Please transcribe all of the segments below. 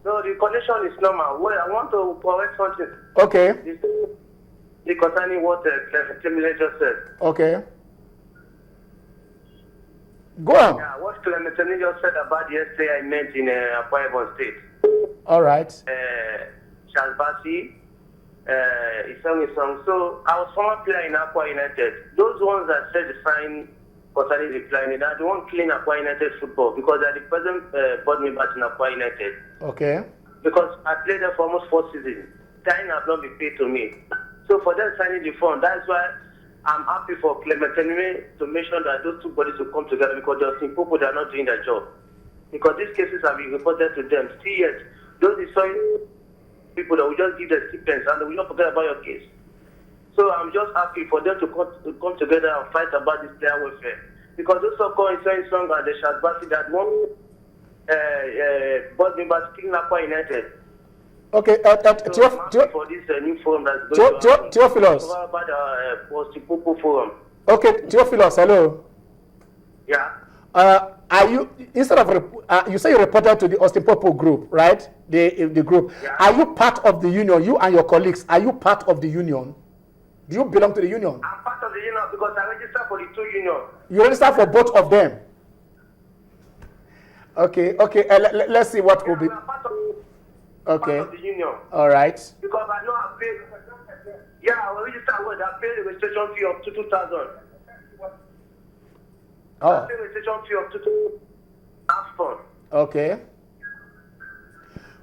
No, the connection is normal. Well, I want to correct something. Okay. The concerning what Clement just said. Okay. Go on. Yeah, what Clement just said about the yesterday I met in Akwa Ibom State. All right. Shalbasi, he sang a song. So I was former player in Akwa United. Those ones that said the sign concerning declining, are the one killing Akwa United football because they're the present board members in Akwa United. Okay. Because I played there for almost 4 seasons. Time has not been paid to me. So for them signing the phone, that's why I'm happy for Clement to mention that those two bodies will come together because there are some people that are not doing their job. Because these cases have been reported to them. Still yet, those are people that will just give their stipends and they will not forget about your case. So I'm just happy for them to come together and fight about this player welfare. Because those so-called song and the Shadbasi that one board members killing Aqua United. Okay, so I'm happy for this new forum that's going on. Theophilus. About the forum. Okay, Theophilus, hello. Yeah. Are you, instead of, you say you reported to the Austin Popo group, right? The group. Yeah. Are you part of the union? You and your colleagues, are you part of the union? Do you belong to the union? I'm part of the union because I registered for the two unions. You registered for both of them? Okay, let's see what will be. Okay. Part of the union. All right. Because I know I paid. Yeah, I registered with I paid the registration fee of 2,000. Oh. I paid the registration fee of 2,000. After. Okay.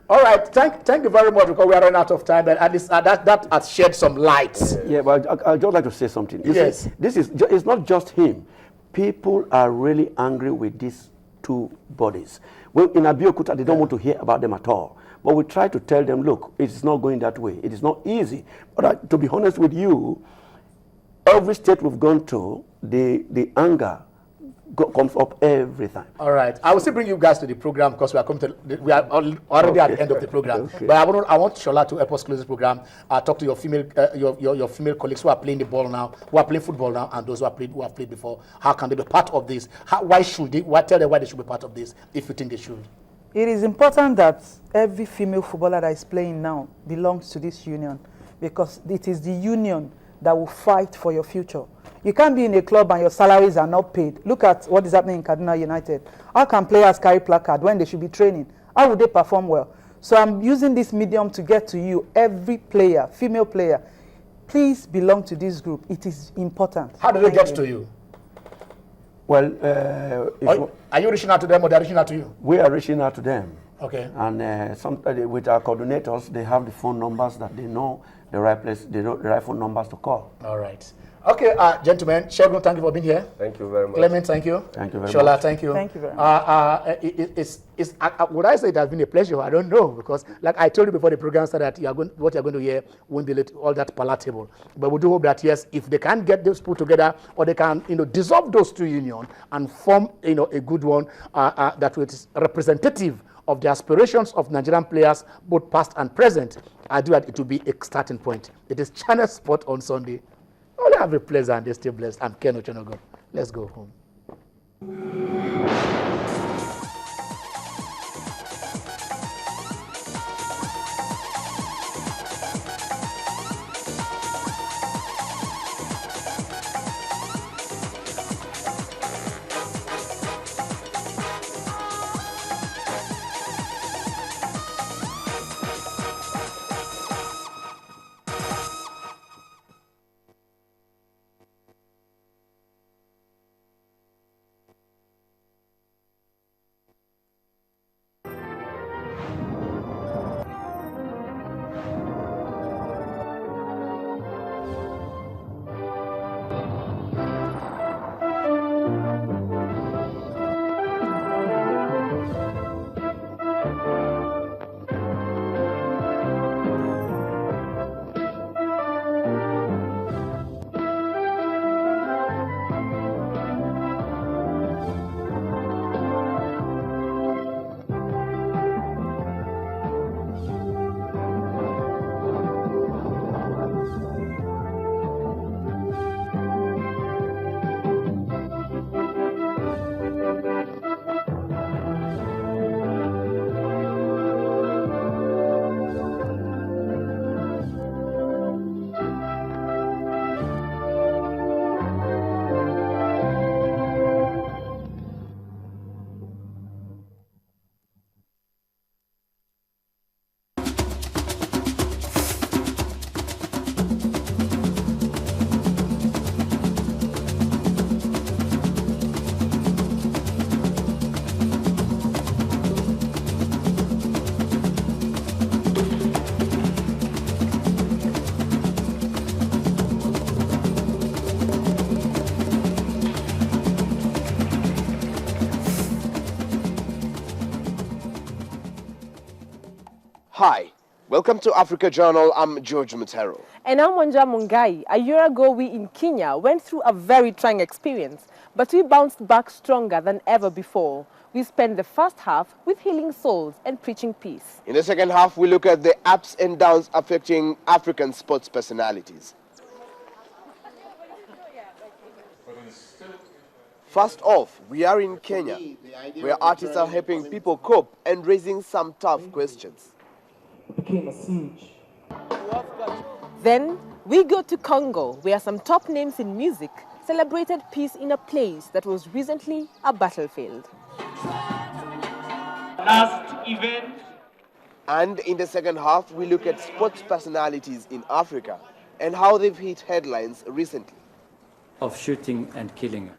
All right. Thank you very much because we are running out of time, but at least that has shed some light. Yeah, but I'd just like to say something. Yes. See, it's not just him. People are really angry with these two bodies. Well, in Abeokuta, they don't want to hear about them at all. But we try to tell them, look, it's not going that way. It is not easy. But to be honest with you, every state we've gone to, the anger comes up every time. All right. I will still bring you guys to the program because we are already at the end of the program. Okay. But I want Shola to help us close this program. Talk to your female your female colleagues who are playing the ball now, who are playing football now, and those who have played before. How can they be part of this? Why should they? Tell them why they should be part of this if you think they should. It is important that every female footballer that is playing now belongs to this union because it is the union that will fight for your future. You can't be in a club and your salaries are not paid. Look at what is happening in Kaduna United. How can players carry placard when they should be training? How would they perform well? So I'm using this medium to get to you, every player, female player. Please belong to this group. It is important. How do they get to you? Well, are you reaching out to them or they're reaching out to you? we are reaching out to them. Okay. And with our coordinators, they have the phone numbers that they know the right place, they know the right phone numbers to call. All right. Okay, gentlemen, Shegun, thank you for being here. Thank you very much. Clement, thank you. Thank you very Shola, much. thank you. Thank you very much. Would I say it has been a pleasure? I don't know, because like I told you before the program started, that what you're going to hear won't be all that palatable. But we do hope that, yes, if they can get those put together, or they can, dissolve those two unions and form, a good one that is representative of the aspirations of Nigerian players, both past and present, I do that it will be a starting point. It is Channel Sport on Sunday. Only have a pleasure and stay blessed. I'm Ken Ochonogo. Let's go home. Hi, welcome to Africa Journal. I'm George Mutero. And I'm Wanja Mungai. A year ago, we in Kenya went through a very trying experience, but we bounced back stronger than ever before. We spent the first half with healing souls and preaching peace. In the second half, we look at the ups and downs affecting African sports personalities. First off, we are in Kenya, where artists are helping people cope and raising some tough questions. Became a siege. Then we go to Congo, where some top names in music celebrated peace in a place that was recently a battlefield. Last event. And in the second half, we look at sports personalities in Africa and how they've hit headlines recently. Of shooting and killing.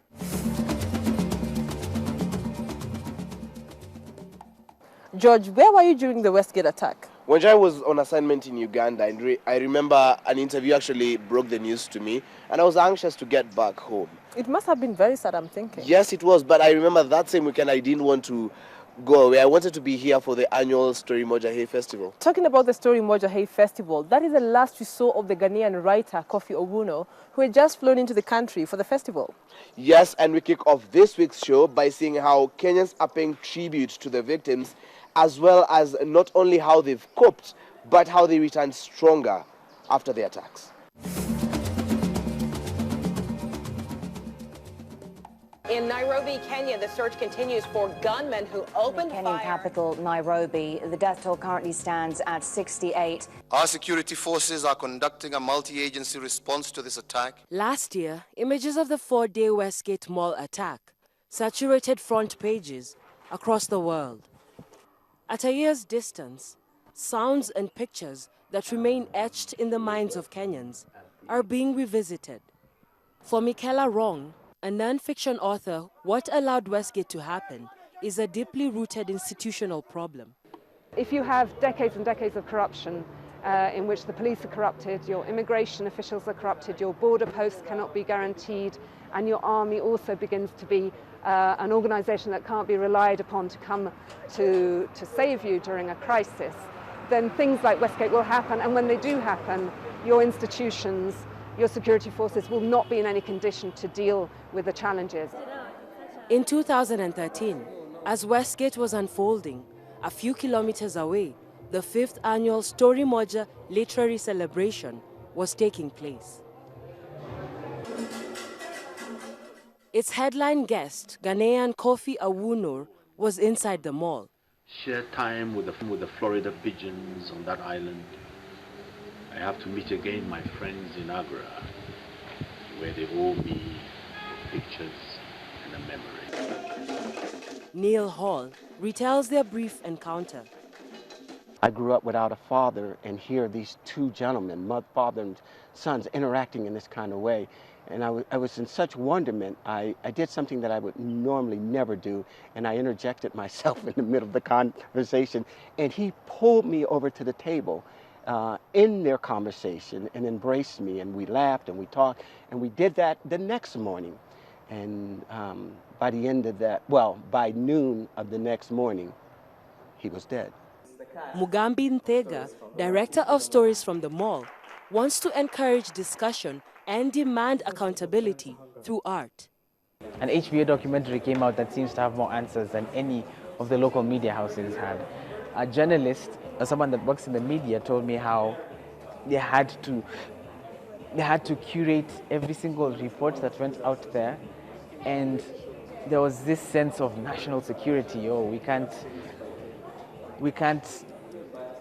George, where were you during the Westgate attack? When I was on assignment in Uganda, and I remember an interview actually broke the news to me, and I was anxious to get back home. It must have been very sad, I'm thinking. Yes, it was, but I remember that same weekend I didn't want to go away. I wanted to be here for the annual Story Moja Hay Festival. Talking about the Story Moja Hay Festival, that is the last we saw of the Ghanaian writer Kofi Owuno, who had just flown into the country for the festival. Yes, and we kick off this week's show by seeing how Kenyans are paying tribute to the victims, as well as not only how they've coped, but how they returned stronger after the attacks. In Nairobi, Kenya, the search continues for gunmen who opened fire. Kenyan capital, Nairobi. The death toll currently stands at 68. Our security forces are conducting a multi-agency response to this attack. Last year, images of the 4-day Westgate Mall attack saturated front pages across the world. At a year's distance, sounds and pictures that remain etched in the minds of Kenyans are being revisited. For Michaela Wrong, a non-fiction author, what allowed Westgate to happen is a deeply rooted institutional problem. If you have decades and decades of corruption in which the police are corrupted, your immigration officials are corrupted, your border posts cannot be guaranteed, and your army also begins to be an organisation that can't be relied upon to come to save you during a crisis, then things like Westgate will happen, and when they do happen, your institutions, your security forces will not be in any condition to deal with the challenges. In 2013, as Westgate was unfolding, a few kilometers away, the 5th annual Story Moja Literary Celebration was taking place. Its headline guest, Ghanaian Kofi Owuno, was inside the mall. Share time with the Florida pigeons on that island. I have to meet again my friends in Agra, where they owe me pictures and a memory. Neil Hall retells their brief encounter. I grew up without a father, and here these two gentlemen, father and sons, interacting in this kind of way. And I was in such wonderment. I did something that I would normally never do, and I interjected myself in the middle of the conversation, and he pulled me over to the table in their conversation and embraced me, and we laughed and we talked, and we did that the next morning. And by the end of that, by noon of the next morning, he was dead. Mugambi Ntega, director of Stories from the Mall, wants to encourage discussion and demand accountability through art. An HBO documentary came out that seems to have more answers than any of the local media houses had. A journalist, or someone that works in the media, told me how they had to curate every single report that went out there, and there was this sense of national security. Oh, we can't